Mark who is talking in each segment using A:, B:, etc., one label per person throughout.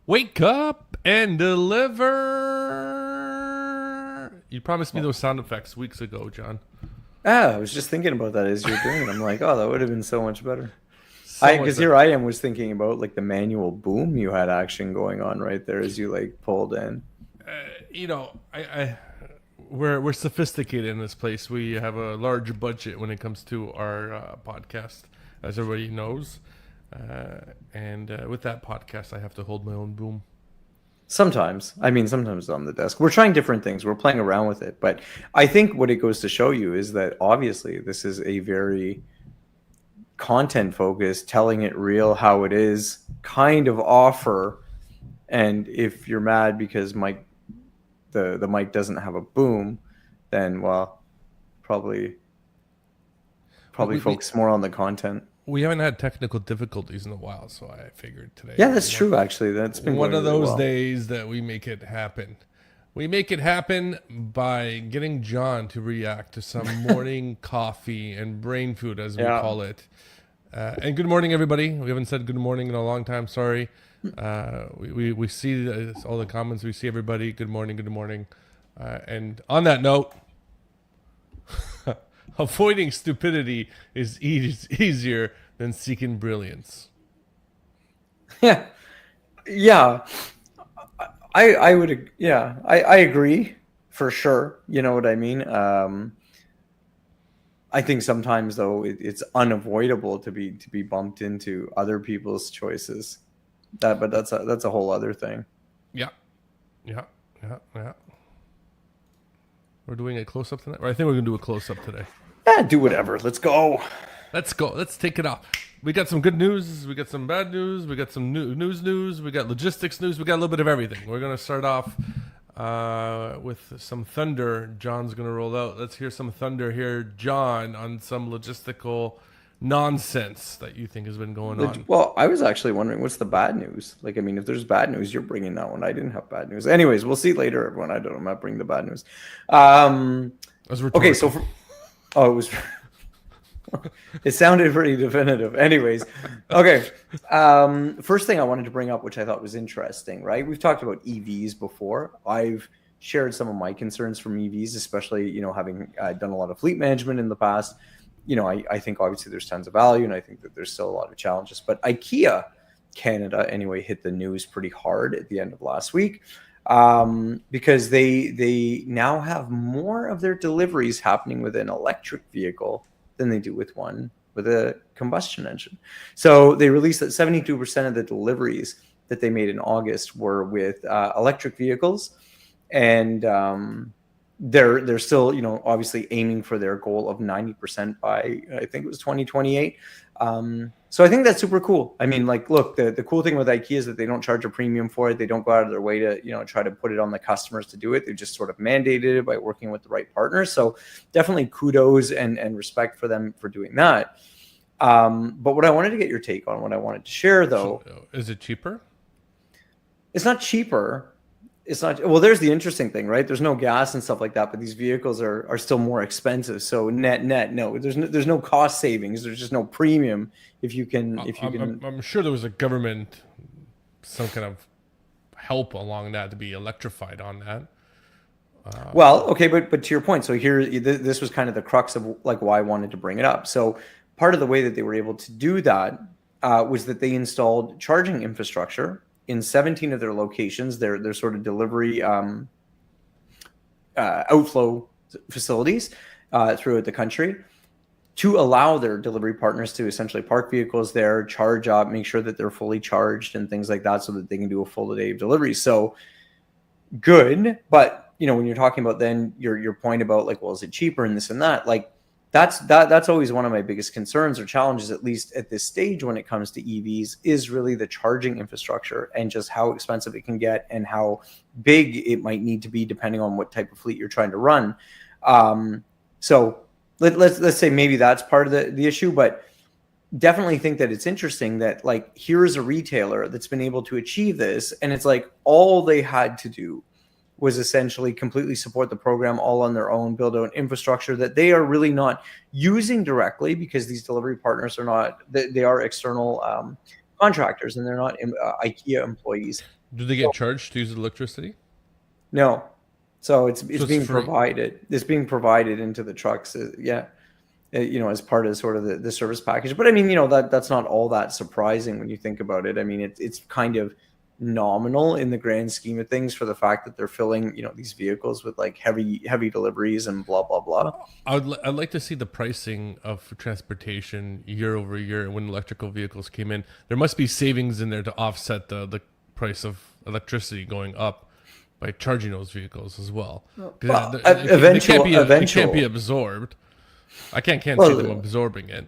A: Wake up and deliver. You promised me those sound effects weeks ago, John.
B: I was just thinking about that as you were doing it. I'm like, oh, that would have been so much better.
A: So much
B: Because
A: better.
B: here I am was thinking about like the manual boom you had action going on right there as you like pulled in.
A: I we're sophisticated in this place. We have a large budget when it comes to our podcast, as everybody knows. And with that podcast, I have to hold my own boom.
B: Sometimes, I mean, sometimes on the desk. We're trying different things. We're playing around with it. But I think what it goes to show you is that obviously this is a very content focused, telling it real how it is kind of offer. And if you're mad because the mic doesn't have a boom, then well, probably
A: We,
B: probably
A: we, we,
B: focus more on the content.
A: we haven't had technical difficulties in a while, so I figured today
B: Yeah,
A: would be
B: that's
A: one
B: true. Actually, that's been
A: one
B: going
A: of
B: really
A: those
B: well.
A: days that we make it happen. We make it happen by getting John to react to some morning coffee and brain food, as we
B: Yeah.
A: call it. And good morning, everybody. We haven't said good morning in a long time. Sorry. We see all the comments. We see everybody. Good morning. Good morning. And on that note, avoiding stupidity is easier than seeking brilliance.
B: Yeah. Yeah. I would, yeah, I agree for sure. You know what I mean? I think sometimes though it's unavoidable to be bumped into other people's choices. But that's a whole other thing.
A: Yeah. Yeah. Yeah. We're doing a close up tonight. Or I think we're gonna do a close up today.
B: Yeah, do whatever. Let's go.
A: Let's go. Let's take it off. We got some good news. We got some bad news. We got some news. We got logistics news. We got a little bit of everything. We're gonna start off with some thunder. John's gonna roll out. Let's hear some thunder here, John, on some logistical nonsense that you think has been going on.
B: Well, I was actually wondering what's the bad news. Like, I mean, if there's bad news, you're bringing that one. I didn't have bad news. Anyways, we'll see later, everyone. I don't. I'm not bringing the bad news. Um,
A: That's
B: okay,
A: rhetorical.
B: oh, it was. It sounded pretty definitive. Anyways, okay. First thing I wanted to bring up, which I thought was interesting, right? We've talked about EVs before. I've shared some of my concerns from EVs, especially, having done a lot of fleet management in the past. I think obviously there's tons of value, and I think that there's still a lot of challenges. But IKEA Canada, anyway, hit the news pretty hard at the end of last week because they now have more of their deliveries happening with an electric vehicle than they do with one with a combustion engine. So they released that 72% of the deliveries that they made in August were with electric vehicles, and they're still, obviously aiming for their goal of 90% by, I think it was 2028. So I think that's super cool. I mean, like, look, the cool thing with IKEA is that they don't charge a premium for it. They don't go out of their way to, try to put it on the customers to do it. They just sort of mandated it by working with the right partners. So definitely kudos and respect for them for doing that. But what I wanted to get your take on, what I wanted to share though,
A: Is it cheaper?
B: it's not cheaper. It's not, well, there's the interesting thing, right? There's no gas and stuff like that, but these vehicles are still more expensive. So net, no, there's no cost savings. There's just no premium if you can,
A: I'm sure there was a government, some kind of help along that to be electrified on that.
B: well, okay, but to your point, so here, this was kind of the crux of like why I wanted to bring it up. So part of the way that they were able to do that was that they installed charging infrastructure in 17 of their locations, their sort of delivery outflow facilities throughout the country, to allow their delivery partners to essentially park vehicles there, charge up, make sure that they're fully charged and things like that so that they can do a full day of delivery. So good, but when you're talking about then your point about like, well, is it cheaper and this and that, like that's always one of my biggest concerns or challenges, at least at this stage when it comes to EVs, is really the charging infrastructure and just how expensive it can get and how big it might need to be depending on what type of fleet you're trying to run. So let's say maybe that's part of the issue, but definitely think that it's interesting that like here's a retailer that's been able to achieve this, and it's like all they had to do was essentially completely support the program all on their own, build out infrastructure that they are really not using directly because these delivery partners are not, they are external contractors and they're not IKEA employees.
A: Do they get charged to use electricity?
B: No, so it's
A: So it's
B: being
A: free.
B: provided. It's being provided into the trucks. Yeah, as part of sort of the service package. But I mean, that's not all that surprising when you think about it. I mean, it's kind of nominal in the grand scheme of things for the fact that they're filling, these vehicles with like heavy deliveries and blah blah blah.
A: I'd like to see the pricing of transportation year over year when electrical vehicles came in. There must be savings in there to offset the price of electricity going up by charging those vehicles as well. 'Cause
B: Well,
A: it can't be
B: eventual.
A: absorbed. I can't see them
B: Well,
A: absorbing it.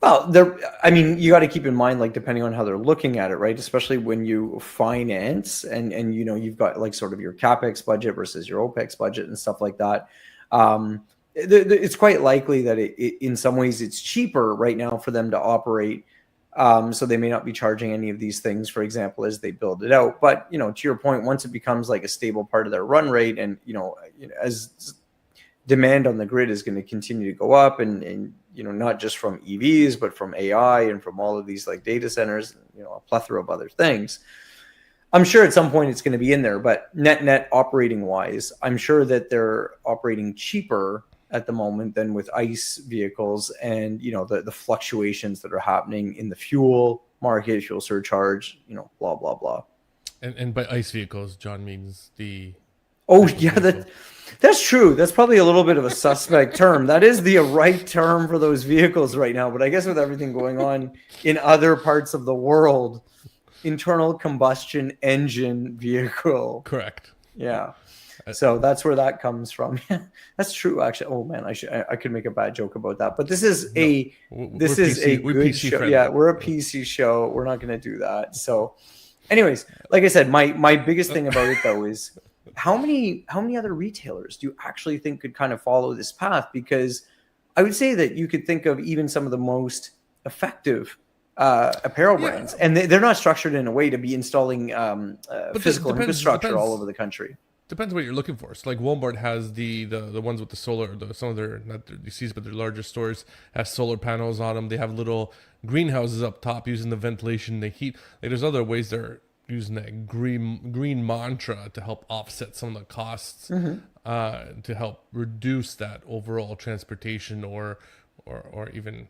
B: Well, I mean, you got to keep in mind, like, depending on how they're looking at it, right? Especially when you finance and you've got like sort of your CapEx budget versus your OpEx budget and stuff like that. It's quite likely that in some ways it's cheaper right now for them to operate. So they may not be charging any of these things, for example, as they build it out. But, to your point, once it becomes like a stable part of their run rate and, as demand on the grid is going to continue to go up and not just from EVs but from AI and from all of these like data centers, a plethora of other things. I'm sure at some point it's going to be in there, but net operating wise, I'm sure that they're operating cheaper at the moment than with ICE vehicles, and the fluctuations that are happening in the fuel market, fuel surcharge, blah blah blah.
A: And by ICE vehicles, John means the
B: Oh
A: type of
B: yeah,
A: vehicle.
B: that's true. That's probably a little bit of a suspect term. That is the right term for those vehicles right now. But I guess with everything going on in other parts of the world, internal combustion engine vehicle.
A: Correct.
B: Yeah. So that's where that comes from. That's true, actually. Oh man, I could make a bad joke about that. But this is a
A: We're
B: good
A: PC
B: show.
A: friendly.
B: Yeah, we're a PC show. We're not going to do that. So, anyways, like I said, my biggest thing about it though is how many other retailers do you actually think could kind of follow this path? Because I would say that you could think of even some of the most effective apparel brands, and they're not structured in a way to be installing physical infrastructure all over the country.
A: Depends what you're looking for. So like Walmart has the ones with the solar, some of their, not their DCs, but their larger stores have solar panels on them. They have little greenhouses up top using the ventilation, the heat. Like there's other ways they're using that green mantra to help offset some of the costs, to help reduce that overall transportation or even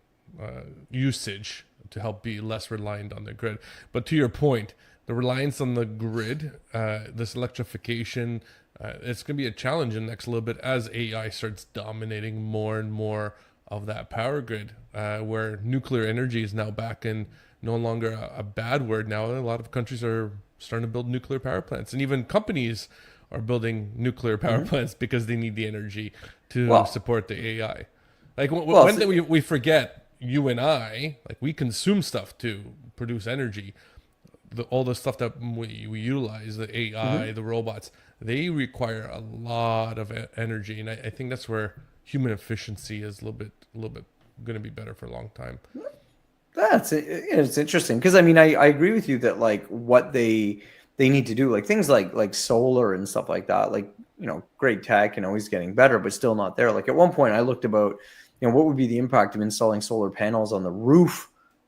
A: usage, to help be less reliant on the grid. But to your point, the reliance on the grid, this electrification, it's going to be a challenge in the next little bit as AI starts dominating more and more of that power grid, where nuclear energy is now back in no longer a bad word. Now a lot of countries are starting to build nuclear power plants, and even companies are building nuclear power plants because they need the energy to support the AI. Like when we forget, you and I, like we consume stuff to produce energy. All the stuff that we utilize, the AI, the robots, they require a lot of energy, and I think that's where human efficiency is a little bit going to be better for a long time.
B: It's interesting because I mean I agree with you that like what they need to do, like things like solar and stuff like that, like great tech and always getting better, but still not there. Like at one point I looked about what would be the impact of installing solar panels on the roof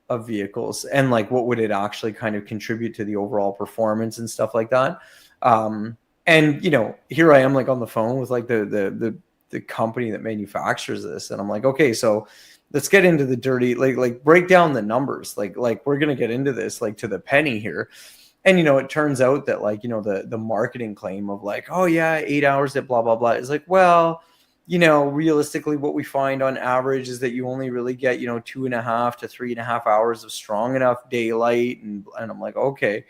B: of vehicles, and like what would it actually kind of contribute to the overall performance and stuff like that. And here I am like on the phone with like the company that manufactures this, and I'm like, okay, so let's get into the dirty, like break down the numbers, like we're gonna get into this like to the penny here. And it turns out that like the marketing claim of like, oh yeah, 8 hours at blah blah blah is like, well, realistically what we find on average is that you only really get 2.5 to 3.5 hours of strong enough daylight, and I'm like, okay,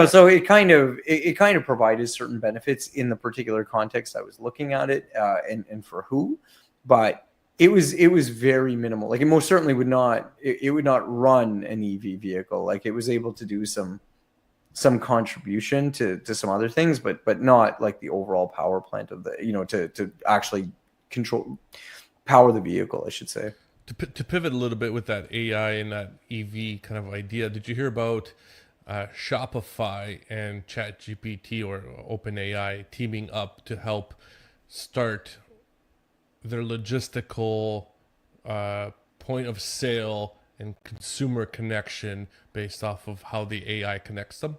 B: so it kind of provided certain benefits in the particular context I was looking at it, and for who, but it was very minimal. Like it most certainly would not run an EV vehicle. Like it was able to do some contribution to some other things, but not like the overall power plant of the to actually power the vehicle, I should say.
A: To pivot a little bit with that AI and that EV kind of idea, did you hear about Shopify and ChatGPT or OpenAI teaming up to help start their logistical point of sale and consumer connection based off of how the AI connects them.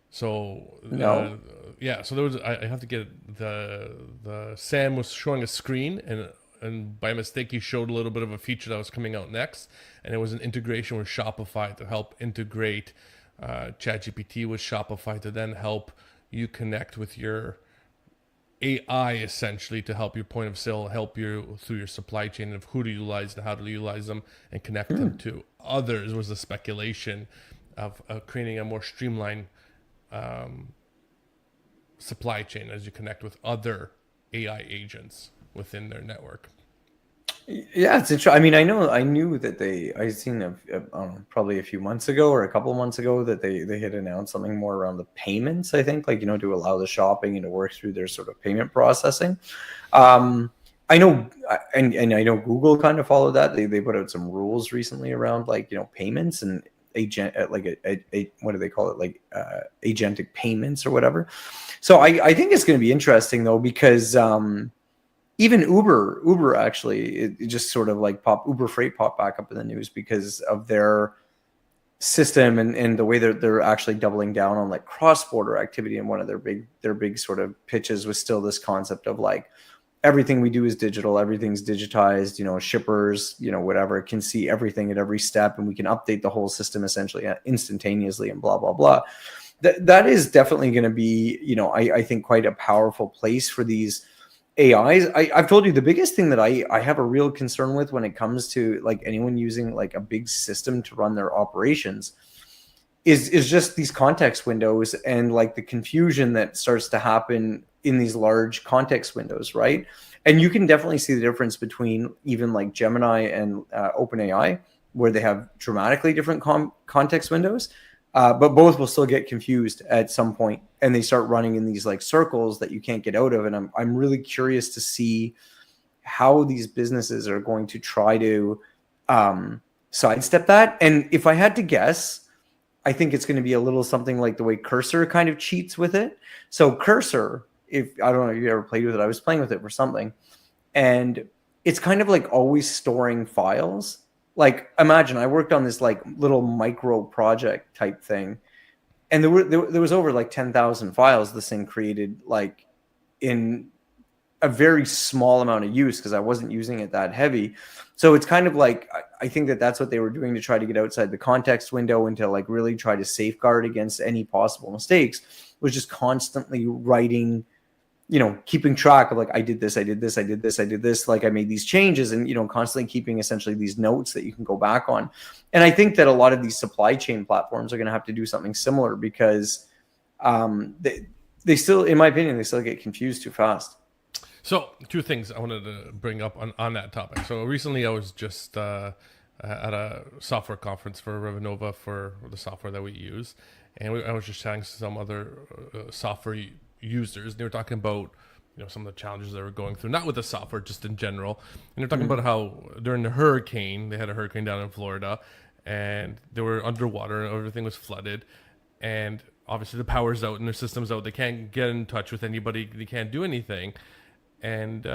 A: So
B: No.
A: yeah, so there was I have to get the Sam was showing a screen, and by mistake he showed a little bit of a feature that was coming out next, and it was an integration with Shopify to help integrate ChatGPT with Shopify to then help you connect with your AI essentially to help your point of sale, help you through your supply chain of who to utilize and how to utilize them and connect them to others. Was the speculation of creating a more streamlined supply chain as you connect with other AI agents within their network.
B: Yeah, it's interesting. I mean, I knew that I seen I don't know, probably a few months ago or a couple of months ago that they had announced something more around the payments. I think, like, to allow the shopping and to work through their sort of payment processing. I know, and I know Google kind of followed that. They put out some rules recently around, like, payments and agent, like a what do they call it, like agentic payments or whatever. So I think it's going to be interesting though, because even Uber actually, it just sort of like Uber Freight popped back up in the news because of their system and the way they're actually doubling down on like cross-border activity. And one of their big sort of pitches was still this concept of like, everything we do is digital, everything's digitized, shippers, whatever, can see everything at every step, and we can update the whole system essentially instantaneously and blah, blah, blah. That is definitely going to be, I think quite a powerful place for these AIs. I've told you the biggest thing that I have a real concern with when it comes to like anyone using like a big system to run their operations is just these context windows and like the confusion that starts to happen in these large context windows, right? And you can definitely see the difference between even like Gemini and OpenAI, where they have dramatically different context windows. But both will still get confused at some point, and they start running in these like circles that you can't get out of. And I'm really curious to see how these businesses are going to try to sidestep that. And if I had to guess, I think it's going to be a little something like the way Cursor kind of cheats with it. So Cursor, if I don't know if you ever played with it, I was playing with it for something, and it's kind of like always storing files. Like, imagine I worked on this like little micro project type thing, and there was over like 10,000 files this thing created, like in a very small amount of use, because I wasn't using it that heavy. So it's kind of like, I think that's what they were doing to try to get outside the context window and to like really try to safeguard against any possible mistakes, was just constantly writing, keeping track of like, I did this, like I made these changes, and, constantly keeping essentially these notes that you can go back on. And I think that a lot of these supply chain platforms are going to have to do something similar, because they still, in my opinion, they still get confused too fast.
A: So two things I wanted to bring up on that topic. So recently I was just at a software conference for Revenova for the software that we use. And I was just chatting to some other software users. They were talking about some of the challenges they were going through, not with the software, just in general. And they're talking about how during the hurricane, they had a hurricane down in Florida, and they were underwater and everything was flooded. And obviously the power's out and their system's out. They can't get in touch with anybody. They can't do anything. And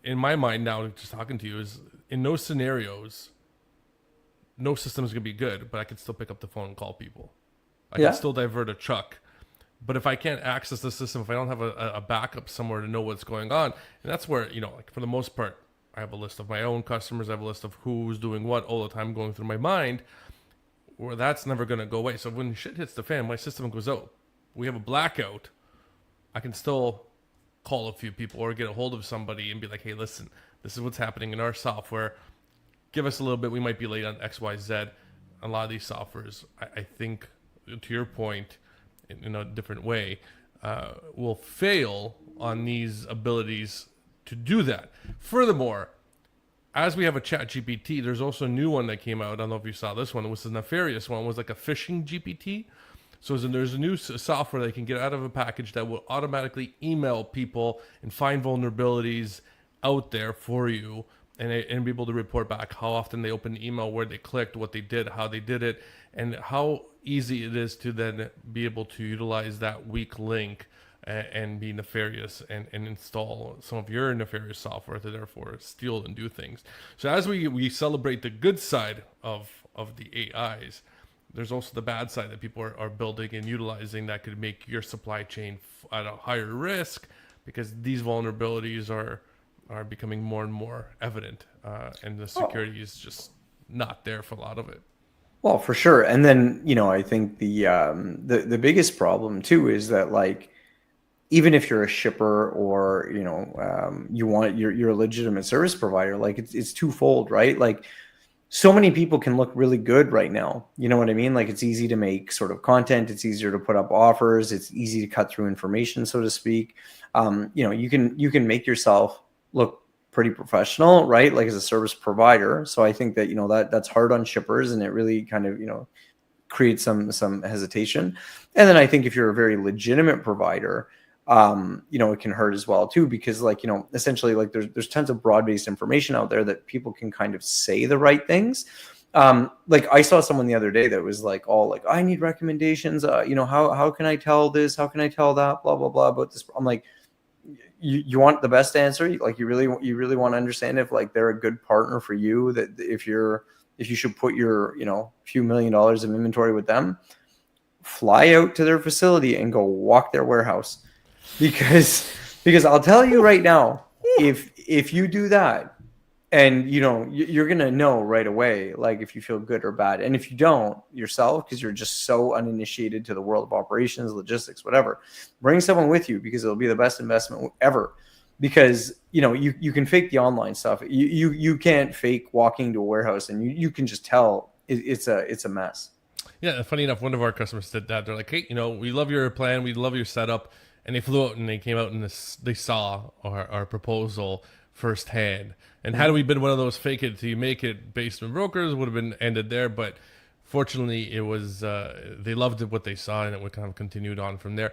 A: in my mind now, just talking to you, is in those scenarios, no system is going to be good, but I can still pick up the phone and call people. I can still divert a truck. But if I can't access the system, if I don't have a backup somewhere to know what's going on, and that's where, like for the most part, I have a list of my own customers. I have a list of who's doing what all the time going through my mind, where that's never going to go away. So when shit hits the fan, my system goes out. We have a blackout. I can still call a few people or get a hold of somebody and be like, hey, listen, this is what's happening in our software. Give us a little bit. We might be late on X, Y, Z. A lot of these softwares, I think, to your point, in a different way, will fail on these abilities to do that. Furthermore, as we have a chat GPT, there's also a new one that came out. I don't know if you saw this one. It was a nefarious one. It was like a phishing GPT. So there's a new software that you can get out of a package that will automatically email people and find vulnerabilities out there for you, and be able to report back how often they opened the email, where they clicked, what they did, how they did it, and how easy it is to then be able to utilize that weak link and be nefarious and install some of your nefarious software to therefore steal and do things. So as we celebrate the good side of of the AIs, there's also the bad side that people are building and utilizing that could make your supply chain at a higher risk, because these vulnerabilities are becoming more and more evident, and the security is just not there for a lot of it.
B: Well, for sure. And then, I think the biggest problem too is that, like, even if you're a shipper or, you're a legitimate service provider, like it's twofold, right? Like, so many people can look really good right now. You know what I mean? Like, it's easy to make sort of content. It's easier to put up offers. It's easy to cut through information, so to speak. You can make yourself look pretty professional, right? Like, as a service provider. So I think that, that's hard on shippers, and it really kind of, creates some hesitation. And then I think if you're a very legitimate provider, it can hurt as well too, because, like, essentially, like, there's tons of broad-based information out there that people can kind of say the right things. Like, I saw someone the other day that was like, all like, I need recommendations. How can I tell this? How can I tell that? Blah, blah, blah about this. I'm like, you want the best answer? Like, you really want to understand if, like, they're a good partner for you, that if you should put your, few $1 million of inventory with them, fly out to their facility and go walk their warehouse. Because I'll tell you right now, if you do that, and you're gonna know right away, like, if you feel good or bad. And if you don't yourself, because you're just so uninitiated to the world of operations, logistics, whatever, bring someone with you, because it'll be the best investment ever. Because you can fake the online stuff. You can't fake walking to a warehouse, and you can just tell it's a mess.
A: Yeah, funny enough, one of our customers did that. They're like, hey, we love your plan, we love your setup. And they flew out and they came out and they saw our proposal firsthand. And had we been one of those fake it till you make it basement brokers, would have been ended there. But fortunately, it was they loved what they saw, and it would kind of continued on from there.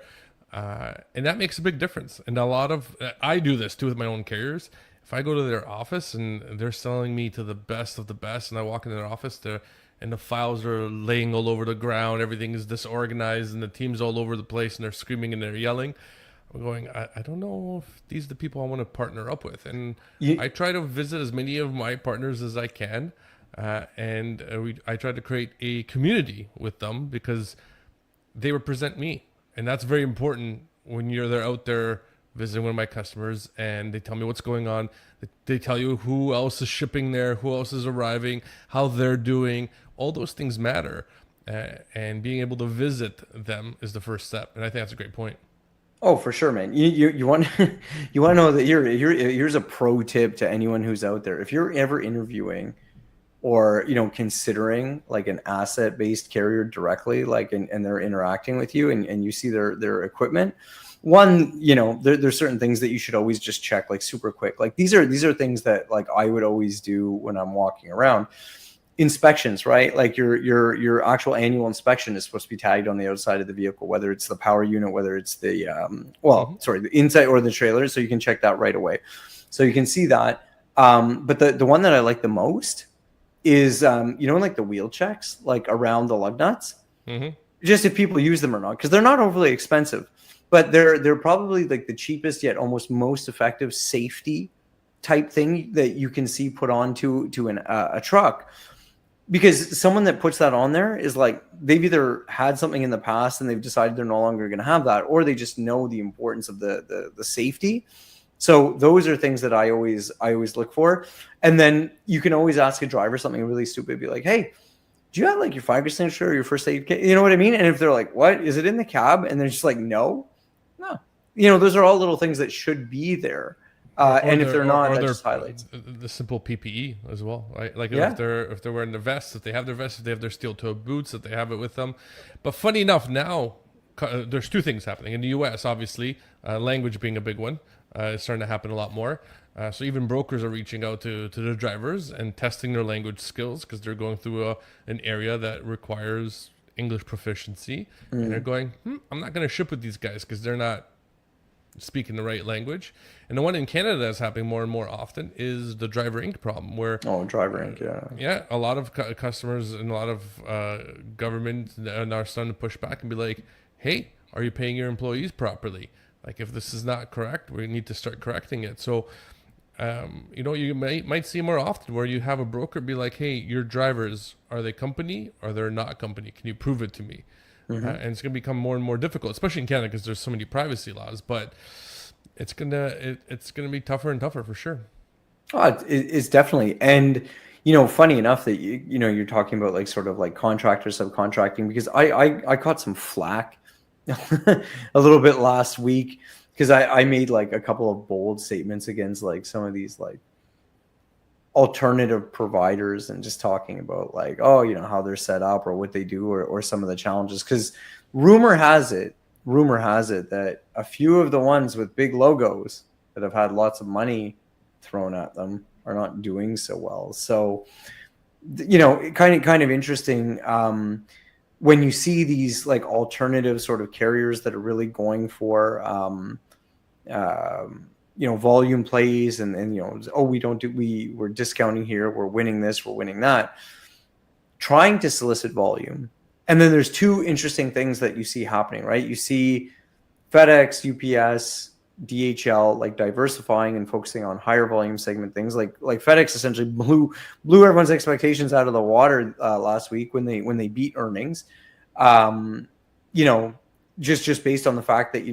A: And that makes a big difference. And a lot of I do this too with my own carriers. If I go to their office and they're selling me to the best of the best, and I walk into their office, and the files are laying all over the ground, everything is disorganized, and the team's all over the place, and they're screaming and they're yelling, I'm going, I don't know if these are the people I want to partner up with. And I try to visit as many of my partners as I can, and I try to create a community with them, because they represent me. And that's very important when they're out there visiting one of my customers, and they tell me what's going on. They tell you who else is shipping there, who else is arriving, how they're doing. All those things matter, and being able to visit them is the first step. And I think that's a great point.
B: Oh, for sure, man. You want you want to know that here's a pro tip to anyone who's out there. If you're ever interviewing or considering, like, an asset-based carrier directly, like, and they're interacting with you, and you see their equipment, one, there's certain things that you should always just check, like, super quick. Like, these are things that, like, I would always do when I'm walking around. Inspections, right? Like, your actual annual inspection is supposed to be tagged on the outside of the vehicle, whether it's the power unit, whether it's the the inside or the trailer, so you can check that right away. So you can see that. But the one that I like the most is like the wheel checks, like, around the lug nuts.
A: Mm-hmm.
B: Just if people use them or not, because they're not overly expensive, but they're probably, like, the cheapest yet almost most effective safety type thing that you can see put onto a truck. Because someone that puts that on there is, like, they've either had something in the past and they've decided they're no longer going to have that, or they just know the importance of the safety. So those are things that I always look for. And then you can always ask a driver something really stupid, be like, hey, do you have, like, your fire extinguisher or your first aid kit? You know what I mean? And if they're like, what, is it in the cab? And they're just like, no. Those are all little things that should be there. And if they're not, that just highlights
A: the simple PPE as well, right? Like,
B: Yeah.
A: if they're wearing their vests, if they have their vests, if they have their steel-toe boots, if they have it with them. But funny enough, now there's two things happening in the U.S. Obviously, language being a big one, is starting to happen a lot more. So even brokers are reaching out to their drivers and testing their language skills, because they're going through an area that requires English proficiency, and they're going, I'm not going to ship with these guys because they're not speaking the right language. And the one in Canada that's happening more and more often is the driver ink problem, where
B: driver ink,
A: yeah, a lot of customers and a lot of government are starting to push back and be like, hey, are you paying your employees properly? Like, if this is not correct, we need to start correcting it. So You might see more often where you have a broker be like, hey, your drivers, are they company or they're not company? Can you prove it to me? And it's going to become more and more difficult, especially in Canada because there's so many privacy laws. But it's gonna be tougher and tougher for sure.
B: Oh, it's definitely. And funny enough that you're talking about like sort of like contractor subcontracting, because I caught some flack a little bit last week because I made like a couple of bold statements against like some of these like alternative providers, and just talking about like, how they're set up or what they do, or some of the challenges. Because rumor has it that a few of the ones with big logos that have had lots of money thrown at them are not doing so well. So, kind of interesting when you see these like alternative sort of carriers that are really going for volume plays, and we're discounting here, we're winning this, we're winning that, trying to solicit volume. And then there's two interesting things that you see happening, right? You see FedEx, UPS, DHL like diversifying and focusing on higher volume segment things. Like FedEx essentially blew everyone's expectations out of the water last week when they beat earnings. Just based on the fact that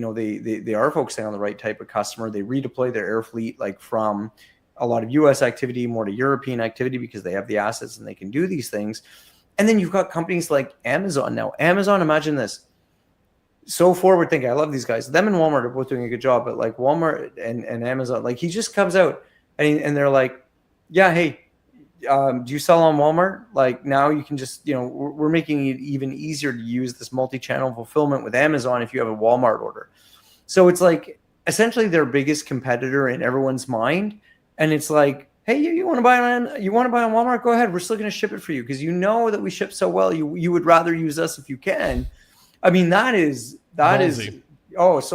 B: they are focusing on the right type of customer. They redeploy their air fleet like from a lot of US activity more to European activity because they have the assets and they can do these things. And then you've got companies like Amazon now. Amazon, imagine this. So forward thinking. I love these guys. Them and Walmart are both doing a good job, but like Walmart and Amazon, like he just comes out and they're like, yeah, hey, do you sell on Walmart? Like now you can just, we're making it even easier to use this multi-channel fulfillment with Amazon if you have a Walmart order. So it's like essentially their biggest competitor in everyone's mind. And it's like, hey, you want to buy on Walmart? Go ahead. We're still going to ship it for you because you know that we ship so well. You would rather use us if you can. I mean, that is so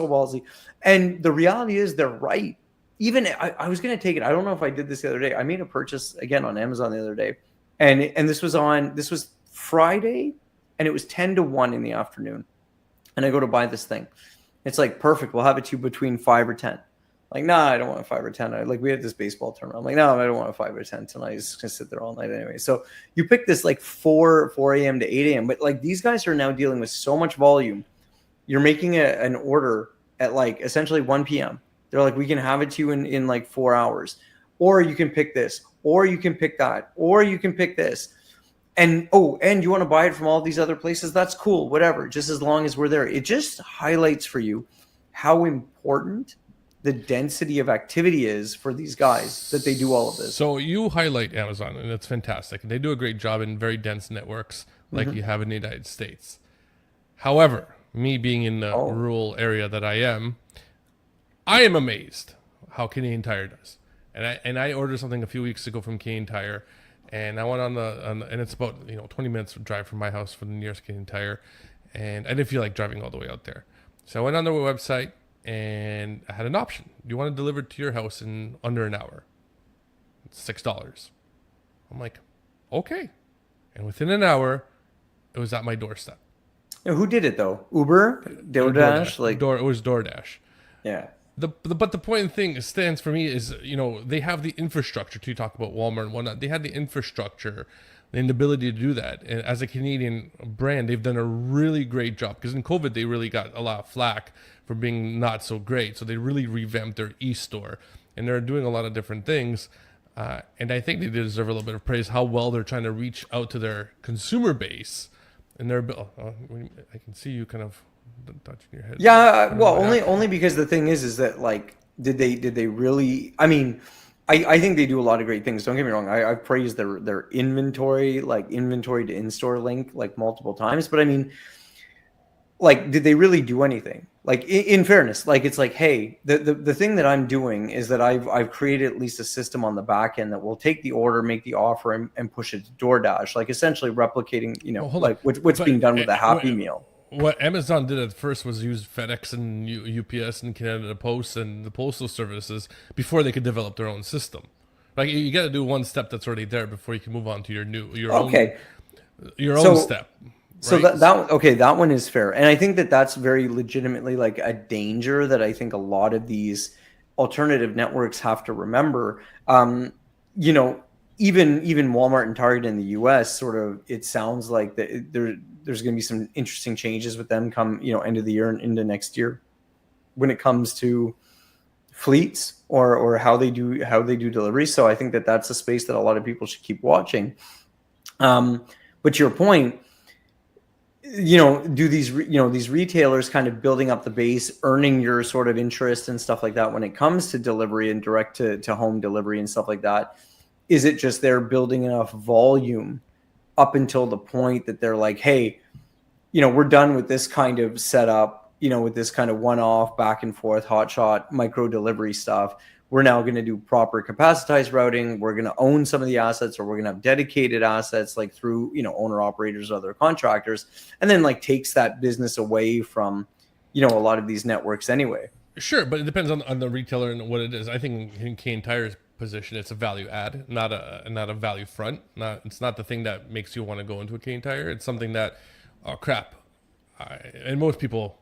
B: ballsy. And the reality is they're right. Even I was going to take it. I don't know if I did this the other day. I made a purchase again on Amazon the other day. And this was Friday, and it was 10 to 1 in the afternoon. And I go to buy this thing. It's like, perfect. We'll have it to you between 5 or 10. Like, nah, I don't want a 5 or 10. We had this baseball tournament. I'm like, no, I don't want a 5 or 10 tonight. It's just going to sit there all night anyway. So you pick this like 4 a.m. to 8 a.m. But like these guys are now dealing with so much volume. You're making an order at like essentially 1 p.m. They're like, we can have it to you in like 4 hours. Or you can pick this. Or you can pick that. Or you can pick this. And you want to buy it from all these other places? That's cool. Whatever. Just as long as we're there. It just highlights for you how important the density of activity is for these guys that they do all of this.
A: So you highlight Amazon, and it's fantastic. They do a great job in very dense networks like you have in the United States. However, me being in the rural area that I am amazed how Canadian Tire does. And I ordered something a few weeks ago from Canadian Tire, and I went and it's about 20 minutes drive from my house for the nearest Canadian Tire, and I didn't feel like driving all the way out there. So I went on their website, and I had an option. You want to deliver it to your house in under an hour. It's $6. I'm like, okay. And within an hour, it was at my doorstep.
B: Now, who did it though? Uber? DoorDash?
A: It was DoorDash.
B: Yeah.
A: But the point thing stands for me is, they have the infrastructure to talk about Walmart and whatnot. They had the infrastructure and the ability to do that. And as a Canadian brand, they've done a really great job, because in COVID, they really got a lot of flack for being not so great. So they really revamped their e-store, and they're doing a lot of different things. And I think they deserve a little bit of praise, how well they're trying to reach out to their consumer base. And I can see you kind of touching your head.
B: Yeah, well, only because the thing is that like, did they really? I mean, I think they do a lot of great things. Don't get me wrong. I've praised their inventory, like inventory to in-store link, like multiple times. But I mean, like, did they really do anything? Like, in fairness, like, it's like, hey, the thing that I'm doing is that I've created at least a system on the back end that will take the order, make the offer, and push it to DoorDash, like essentially replicating, what's being done with the Happy Meal.
A: What Amazon did at first was use FedEx and UPS and Canada Post and the postal services before they could develop their own system. Like, you got to do one step that's already there before you can move on to your own step.
B: So
A: right?
B: that one is fair. And I think that's very legitimately like a danger that I think a lot of these alternative networks have to remember, you know, even Walmart and Target in the U.S. sort of, it sounds like that there's going to be some interesting changes with them come, you know, end of the year and into next year when it comes to fleets or how they do delivery. So I think that that's a space that a lot of people should keep watching. But to your point, you know, do these these retailers kind of building up the base, earning your sort of interest and stuff like that when it comes to delivery and direct to home delivery and stuff like that? Is it just they're building enough volume up until the point that they're like, hey, you know, we're done with this kind of setup, you know, with this kind of one-off back and forth hotshot micro delivery stuff. We're now going to do proper capacitized routing. We're going to own some of the assets, or we're going to have dedicated assets like through, you know, owner operators or other contractors, and then like takes that business away from, you know, a lot of these networks anyway.
A: Sure, but it depends on the retailer and what it is. I think in Canadian Tire's position, it's a value add, not a value front. It's not the thing that makes you want to go into a Canadian Tire. It's something that, oh crap, and most people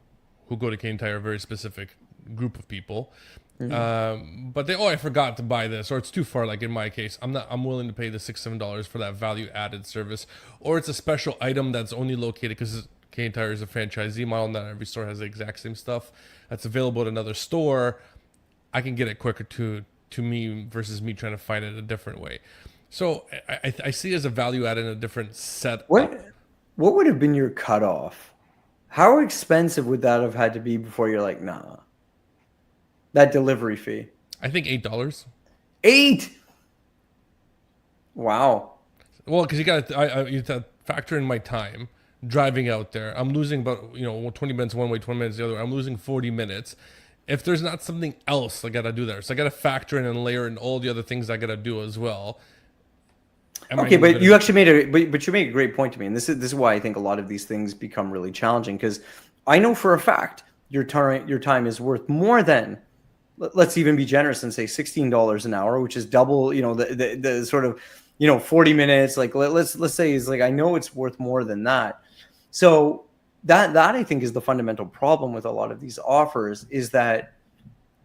A: who go to Canadian Tire are a very specific group of people. Mm-hmm. But I forgot to buy this, or it's too far. Like in my case, I'm willing to pay the $6-7 for that value added service, or it's a special item that's only located because Canadian Tire is a franchisee model. Not every store has the exact same stuff that's available at another store. I can get it quicker to me versus me trying to find it a different way. So I see it as a value add in a different set.
B: What would have been your cutoff? How expensive would that have had to be before you're like, nah, that delivery fee?
A: I think $8.
B: $8? Wow.
A: Well, because you got to factor in my time driving out there. I'm losing about 20 minutes one way, 20 minutes the other way. I'm losing 40 minutes. If there's not something else I got to do there, so I got to factor in and layer in all the other things I got to do as well.
B: Okay, but you actually but you made a great point to me, and this is why I think a lot of these things become really challenging, because I know for a fact your time is worth more than, let's even be generous and say $16 an hour, which is double, you know, the sort of, you know, 40 minutes. Like let's say is like, I know it's worth more than that. So that I think is the fundamental problem with a lot of these offers, is that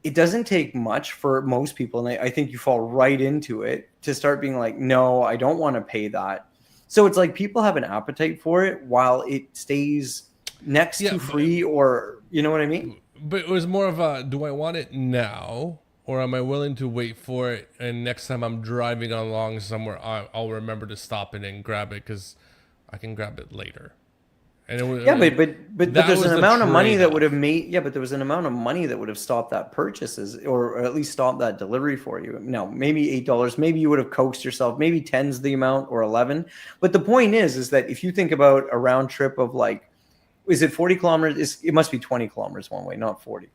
B: it doesn't take much for most people, and I think you fall right into it, to start being like, no, I don't want to pay that. So it's like people have an appetite for it while it stays next to free, or you know what I mean?
A: But it was more of a, do I want it now, or am I willing to wait for it, and next time I'm driving along somewhere, I'll remember to stop it and grab it because I can grab it later. And it was,
B: but there's an amount of money that would have made, but there was an amount of money that would have stopped that purchases, or at least stopped that delivery for you. Now, maybe $8, maybe you would have coaxed yourself, maybe 10's the amount, or 11. But the point is that if you think about a round trip of like, is it 40 kilometers? It must be 20 kilometers one way, not 40.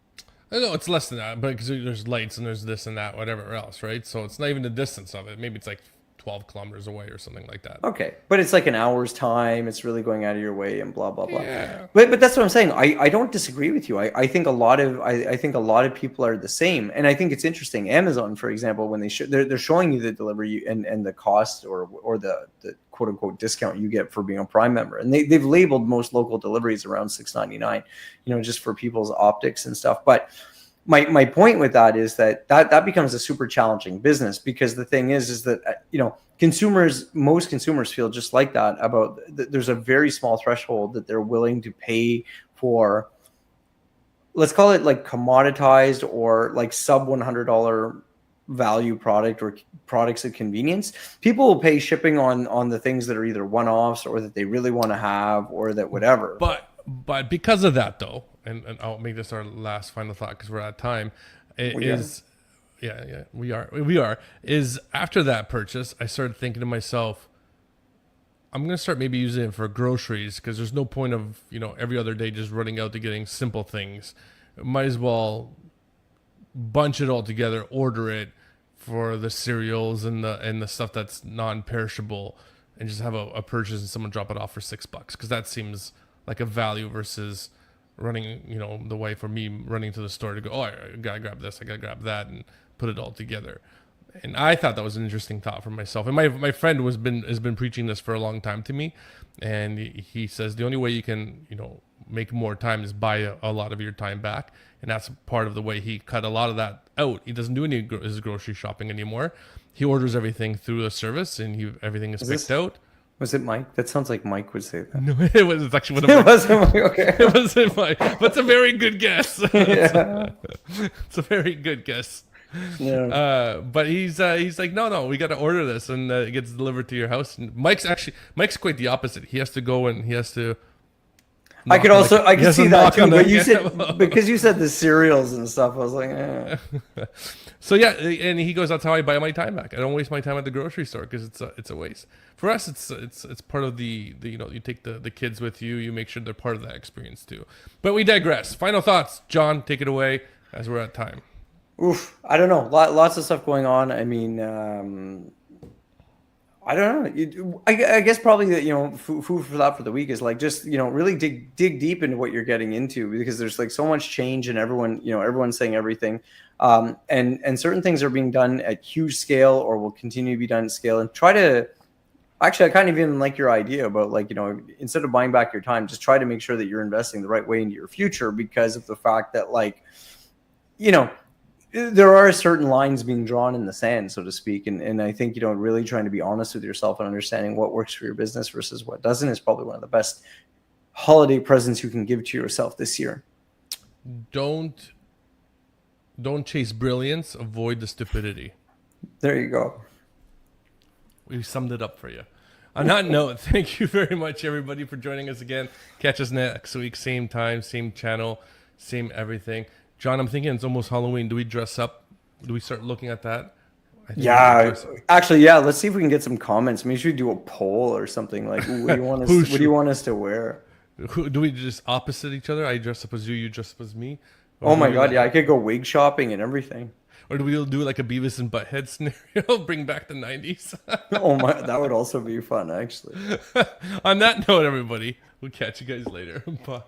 A: No, it's less than that, but because there's lights and there's this and that, whatever else, right? So it's not even the distance of it. Maybe it's like 12 kilometers away or something like that.
B: Okay, but it's like an hour's time. It's really going out of your way and blah blah blah.
A: Yeah.
B: But that's what I'm saying. I don't disagree with you. I think a lot of people are the same, and I think it's interesting. Amazon, for example, when they're showing you the delivery and the cost or the quote unquote discount you get for being a Prime member, and they've labeled most local deliveries around $6.99, you know, just for people's optics and stuff. But my point with that is that becomes a super challenging business, because the thing is that, you know, most consumers feel just like that about there's a very small threshold that they're willing to pay for, let's call it like commoditized or like sub $100 value product or products of convenience. People will pay shipping on the things that are either one-offs or that they really want to have, or that whatever.
A: But because of that, though, and I'll make this our last final thought because we're out of time, we are. Is after that purchase, I started thinking to myself, I'm going to start maybe using it for groceries, because there's no point of, you know, every other day just running out to getting simple things. Might as well bunch it all together, order it for the cereals and the stuff that's non-perishable, and just have a purchase and someone drop it off for $6, because that seems like a value versus running, you know, the way for me running to the store to go, oh, I gotta grab this, I gotta grab that, and put it all together. And I thought that was an interesting thought for myself. And my friend has been preaching this for a long time to me, and he says the only way you can, you know, make more time is buy a lot of your time back. And that's part of the way he cut a lot of that out. He doesn't do his grocery shopping anymore. He orders everything through a service, and everything is picked out.
B: Was it Mike? That sounds like Mike would say that.
A: No, it was. It's actually one of
B: It wasn't Mike. Okay.
A: It wasn't Mike. But it's a very good guess.
B: Yeah.
A: It's a very good guess.
B: Yeah.
A: But he's like, no, we got to order this, and it gets delivered to your house. And Mike's quite the opposite. He has to go and he has to.
B: I could see that too, but you said
A: said
B: because you said the cereals and stuff. I was like, eh.
A: So yeah, and he goes, that's how I buy my time back. I don't waste my time at the grocery store because it's a waste. For us, it's part of the you take the kids with you. You make sure they're part of that experience too. But we digress. Final thoughts, John. Take it away as we're at time.
B: Oof, I don't know. Lots of stuff going on. I mean, I don't know. I guess probably that food for thought for the week is like just really dig deep into what you're getting into, because there's like so much change and everyone's saying everything, and certain things are being done at huge scale or will continue to be done at scale. And try to actually, I kind of even like your idea about like instead of buying back your time, just try to make sure that you're investing the right way into your future, because of the fact that like there are certain lines being drawn in the sand, so to speak. And I think, really trying to be honest with yourself and understanding what works for your business versus what doesn't is probably one of the best holiday presents you can give to yourself this year.
A: Don't chase brilliance, avoid the stupidity.
B: There you go.
A: We summed it up for you. On that note, thank you very much, everybody, for joining us again. Catch us next week, same time, same channel, same everything. John, I'm thinking it's almost Halloween. Do we dress up? Do we start looking at that?
B: Yeah, actually, yeah. Let's see if we can get some comments. Maybe we should do a poll or something like, what do you want us? What do you want us to wear?
A: Do we just opposite each other? I dress up as you, you dress up as me.
B: Oh my god, yeah! I could go wig shopping and everything.
A: Or do we do like a Beavis and Butthead scenario? Bring back the 90s.
B: Oh my, that would also be fun, actually.
A: On that note, everybody, we'll catch you guys later. Bye.